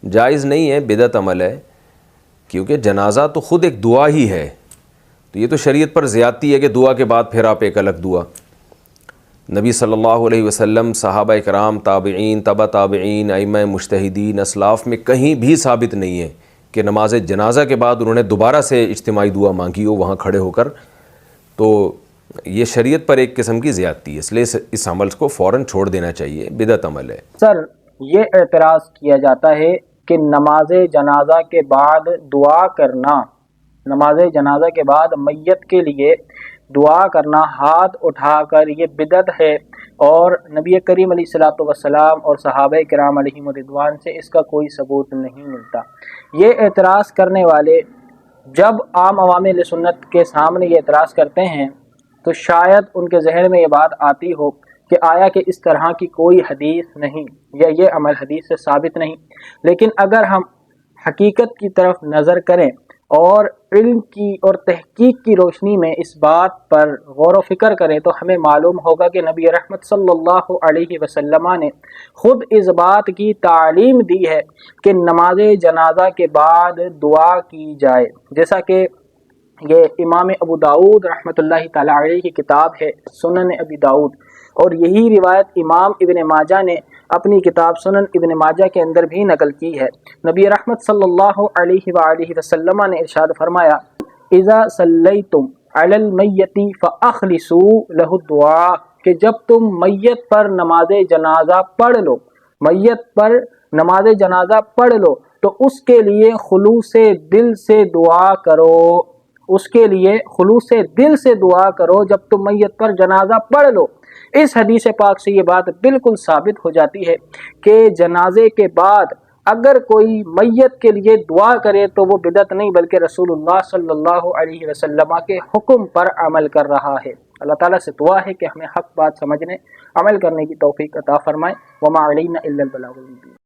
جائز نہیں ہے، بدعت عمل ہے، کیونکہ جنازہ تو خود ایک دعا ہی ہے، تو یہ تو شریعت پر زیادتی ہے کہ دعا کے بعد پھر آپ ایک الگ دعا۔ نبی صلی اللہ علیہ وسلم، صحابہ کرام، تابعین، تبع تابعین، ائمہ مجتہدین، اسلاف میں کہیں بھی ثابت نہیں ہے کہ نماز جنازہ کے بعد انہوں نے دوبارہ سے اجتماعی دعا مانگی ہو وہاں کھڑے ہو کر، تو یہ شریعت پر ایک قسم کی زیادتی ہے، اس لیے اس عمل کو فوراً چھوڑ دینا چاہیے، بدعت عمل ہے۔ سر یہ اعتراض کیا جاتا ہے کہ نماز جنازہ کے بعد دعا کرنا، نماز جنازہ کے بعد میت کے لیے دعا کرنا ہاتھ اٹھا کر، یہ بدعت ہے، اور نبی کریم علیہ الصلوۃ والسلام اور صحابہ کرام علیہم رضوان سے اس کا کوئی ثبوت نہیں ملتا۔ یہ اعتراض کرنے والے جب عام عوام سنت کے سامنے یہ اعتراض کرتے ہیں تو شاید ان کے ذہن میں یہ بات آتی ہو کہ آیا کہ اس طرح کی کوئی حدیث نہیں، یا یہ عمل حدیث سے ثابت نہیں۔ لیکن اگر ہم حقیقت کی طرف نظر کریں اور علم کی اور تحقیق کی روشنی میں اس بات پر غور و فکر کریں تو ہمیں معلوم ہوگا کہ نبی رحمت صلی اللہ علیہ وسلم نے خود اس بات کی تعلیم دی ہے کہ نماز جنازہ کے بعد دعا کی جائے، جیسا کہ یہ امام ابو داؤد رحمۃ اللہ تعالی علیہ کی کتاب ہے سنن ابی داؤد، اور یہی روایت امام ابن ماجہ نے اپنی کتاب سنن ابن ماجہ کے اندر بھی نقل کی ہے۔ نبی رحمت صلی اللہ علیہ وآلہ وسلم نے ارشاد فرمایا، اذا صلیتم علی المیت فاخلصوا له الدعاء، کہ جب تم میت پر نماز جنازہ پڑھ لو، میت پر نماز جنازہ پڑھ لو تو اس کے لیے خلوص دل سے دعا کرو، اس کے لیے خلوص دل سے دعا کرو جب تم میت پر جنازہ پڑھ لو۔ اس حدیث پاک سے یہ بات بالکل ثابت ہو جاتی ہے کہ جنازے کے بعد اگر کوئی میت کے لیے دعا کرے تو وہ بدعت نہیں بلکہ رسول اللہ صلی اللہ علیہ وسلم کے حکم پر عمل کر رہا ہے۔ اللہ تعالیٰ سے دعا ہے کہ ہمیں حق بات سمجھنے، عمل کرنے کی توفیق عطا فرمائے۔ وما علینا الا البلاغ المبین۔